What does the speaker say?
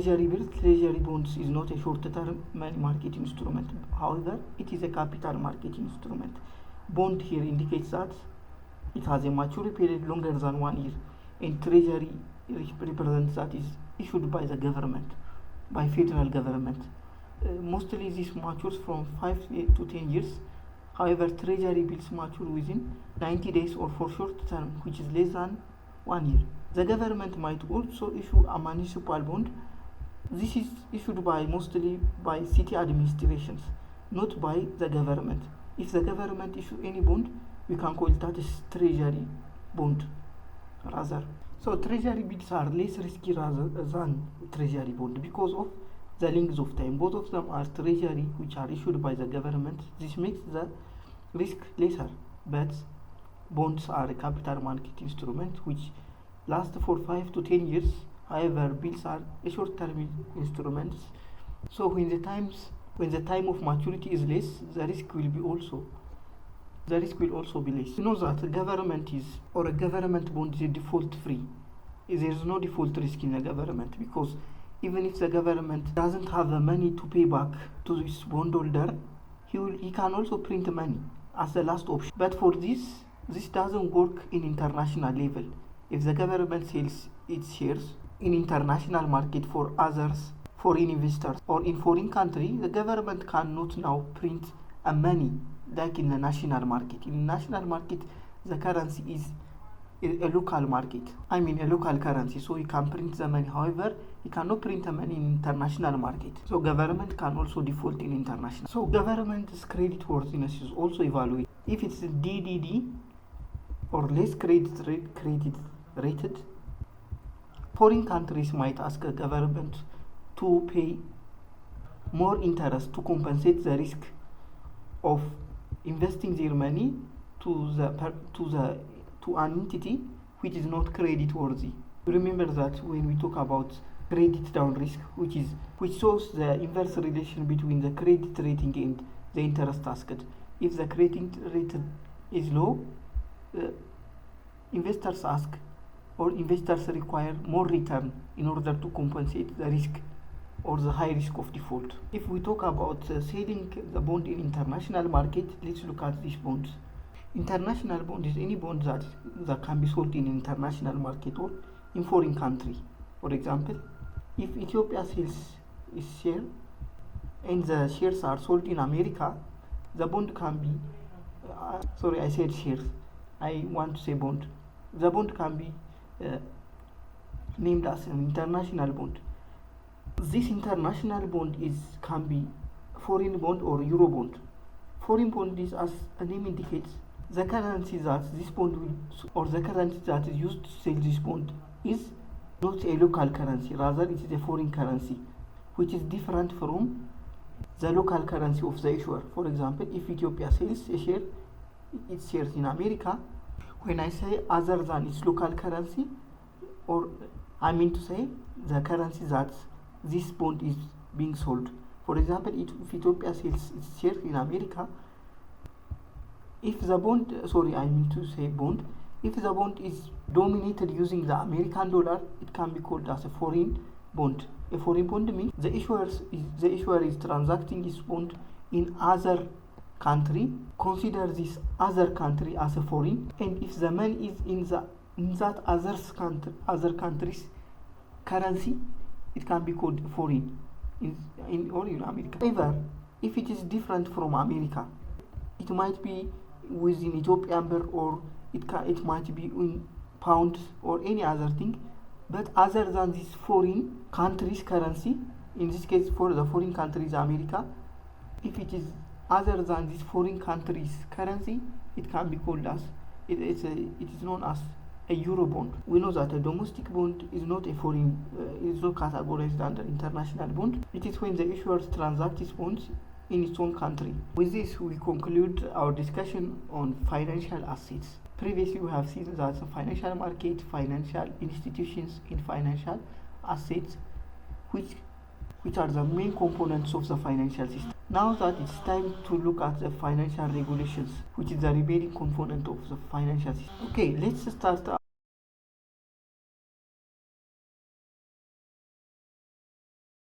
Treasury bills, treasury bonds is not a short-term money market instrument. However, it is a capital market instrument. Bond here indicates that it has a maturity period longer than 1 year, and treasury represents that is issued by the government, by federal government. Mostly this matures from 5 to 10 years. However, treasury bills mature within 90 days or for short term, which is less than 1 year. The government might also issue a municipal bond. This is issued mostly by city administrations, not by the government. If the government issue any bond, we can call that as treasury bond rather. So treasury bills are less risky rather than treasury bond because of the length of time. Both of them are treasury which are issued by the government. This makes the risk lesser, but bonds are a capital market instrument which last for 5 to 10 years. However, bills are a short-term instruments. So when the time of maturity is less, the risk will also be less. You know that a government bond is default free. There is no default risk in the government because even if the government doesn't have the money to pay back to this bondholder, he can also print money as the last option. But for this doesn't work in international level. If the government sells its shares in international market for others, foreign investors, or in foreign country, the government cannot now print a money like in the national market. In the national market, the currency is a local market. I mean a local currency, so you can print the money. However, you cannot print the money in international market. So government can also default in international. So government's creditworthiness is also evaluated. If it's DDD or less credit rated, foreign countries might ask a government to pay more interest to compensate the risk of investing their money to an entity which is not credit worthy. Remember that when we talk about credit down risk, which shows the inverse relation between the credit rating and the interest asked. If the credit rating is low, investors require more return in order to compensate the risk or the high risk of default. If we talk about selling the bond in international market, let's look at these bonds. International bond is any bond that can be sold in international market or in foreign country. For example, if Ethiopia sells its share and the shares are sold in America, the bond can be sorry, I said shares. I want to say bond. The bond can be named as an international bond. This international bond can be foreign bond or euro bond. Foreign bond is, as the name indicates, the currency that this bond will, or the currency that is used to sell this bond is not a local currency, rather it is a foreign currency, which is different from the local currency of the issuer. For example, if Ethiopia sells its shares in America, when I say other than its local currency, or I mean to say the currency that this bond is being sold. For example, if Ethiopia sells its shares in America, if the bond is dominated using the American dollar, it can be called as a foreign bond. A foreign bond means the issuer is transacting its bond in other country, consider this other country as a foreign, and if the money is in that other country's currency, it can be called foreign in America. However, if it is different from America, it might be within Ethiopian birr, or it might be in pounds or any other thing, but other than this foreign country's currency, in this case for the foreign country is America, if it is other than this foreign country's currency, it can be called as it is known as a euro bond. We know that a domestic bond is not a foreign, is not categorized under international bond. It is when the issuer transacts its bonds in its own country. With this, we conclude our discussion on financial assets. Previously, we have seen that the financial market, financial institutions, and financial assets, which are the main components of the financial system. Now that it's time to look at the financial regulations, which is the remaining component of the financial system. Okay, let's start